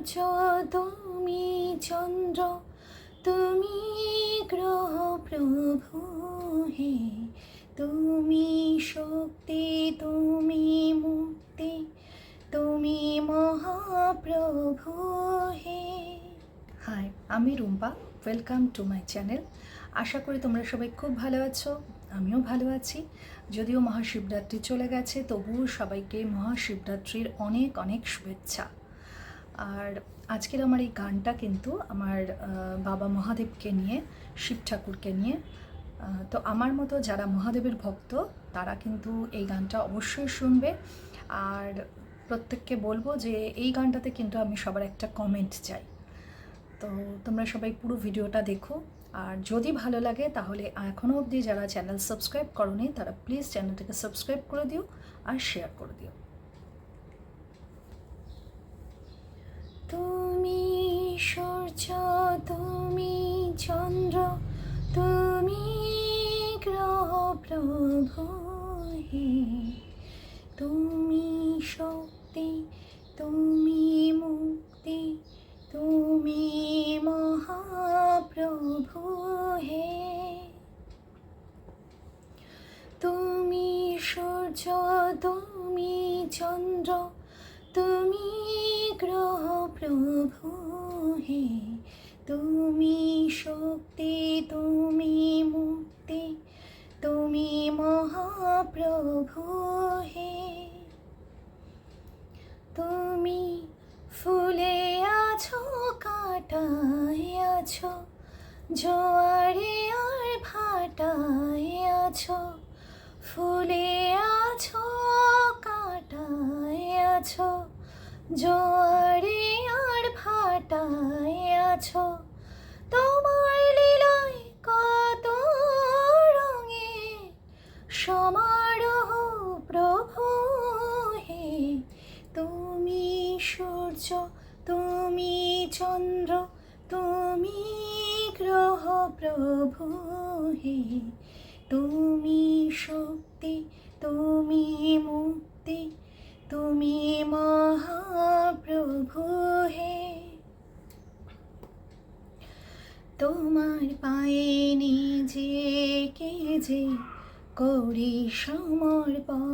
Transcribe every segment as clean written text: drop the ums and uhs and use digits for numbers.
সূর্য, তুমি চন্দ্র, তুমি গ্রহ প্রভু হে। তুমি শক্তি, তুমি মুক্তি, তুমি মহাপ্রভু হে। হাই, আমি Rumpa. Welcome to my channel. আশা করি তোমরা সবাই খুব ভালো আছো, আমিও ভালো আছি। যদিও মহাশিবরাত্রি চলে গেছে, তবুও সবাইকে মহাশিবরাত্রির অনেক অনেক শুভেচ্ছা। আর আজকের আমার এই গানটা কিন্তু আমার বাবা মহাদেবকে নিয়ে, শিব ঠাকুরকে নিয়ে। তো আমার মতো যারা মহাদেবের ভক্ত তারা কিন্তু এই গানটা অবশ্যই শুনবে। আর প্রত্যেককে বলবো যে এই গানটাতে কিন্তু আমি সবার একটা কমেন্ট চাই। তো তোমরা সবাই পুরো ভিডিওটা দেখো। আর যদি ভালো লাগে তাহলে এখনও অবধি যারা চ্যানেল সাবস্ক্রাইব করোনি তারা প্লিজ চ্যানেলটাকে সাবস্ক্রাইব করে দিও আর শেয়ার করে দিও। তুমি সূর্য, তুমি চন্দ্র, তুমি গ্রহ প্রভু হে। তুমি শক্তি, তুমি মুক্তি, তুমি মহাপ্রভু হে। তুমি সূর্য, তুমি চন্দ্র, তুমি গ্রহ প্রভু হে। তুমি শক্তি, তুমি মুক্তি, তুমি মহাপ্রভু হে। তুমি ফুলে আছো, কাঁটায় আছো, জোয়ারে আর ভাটায় আছো। ফুলে আছো, কাঁটায় আছো, জোয়ারে আর ভাটায় আছো। তোমার লীলায় কত রঙে সমারোহ প্রভু হে। তুমি সূর্য, তুমি চন্দ্র, তুমি গ্রহ প্রভু হে। তুমি শক্তি, তুমি মুক্তি, তুমি মহাপ্রভু হে। তোমার পায়ে নিজেকে যে করি সমর্পণ,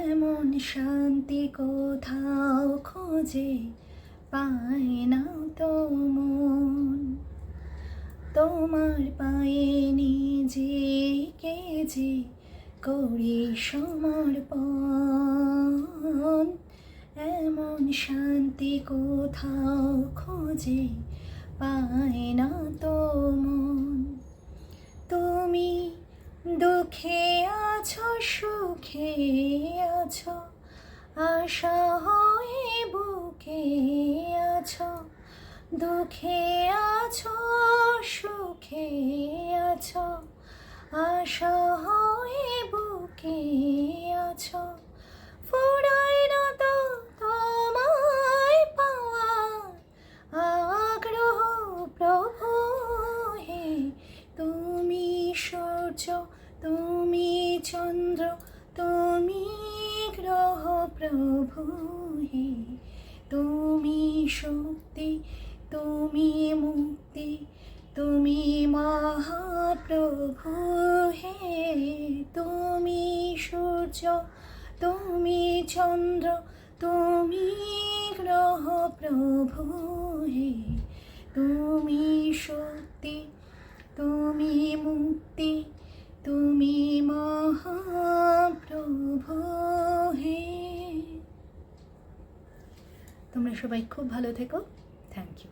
এমন শান্তি কোথাও খোঁজে পায় না তো মন। তোমার পায়ে নিজেকে যে করি সমর্পণ, এমন শান্তি কোথাও খোঁজে পায় না তো মন। তুমি দুঃখে আছো, সুখে আছো, আশা হয়ে বুকে আছো। দুঃখে আছো, সুখে আছো, আশা হয়ে বুকে আছো। ফুরায় না তো তোমায় পাওয়ার আগ্রহ প্রভু হে। তুমি সূর্য, তুমি চন্দ্র, তুমি গ্রহ প্রভু হে। তুমি শক্তি, তুমি মুক্তি, তুমি মহাপ্রভু হে। তুমি সূর্য, তুমি চন্দ্র, তুমি গ্রহ প্রভু হে। তুমি শক্তি, তুমি মুক্তি, তুমি মহাপ্রভু হে। তোমরা সবাই খুব ভালো থেকো। Thank you.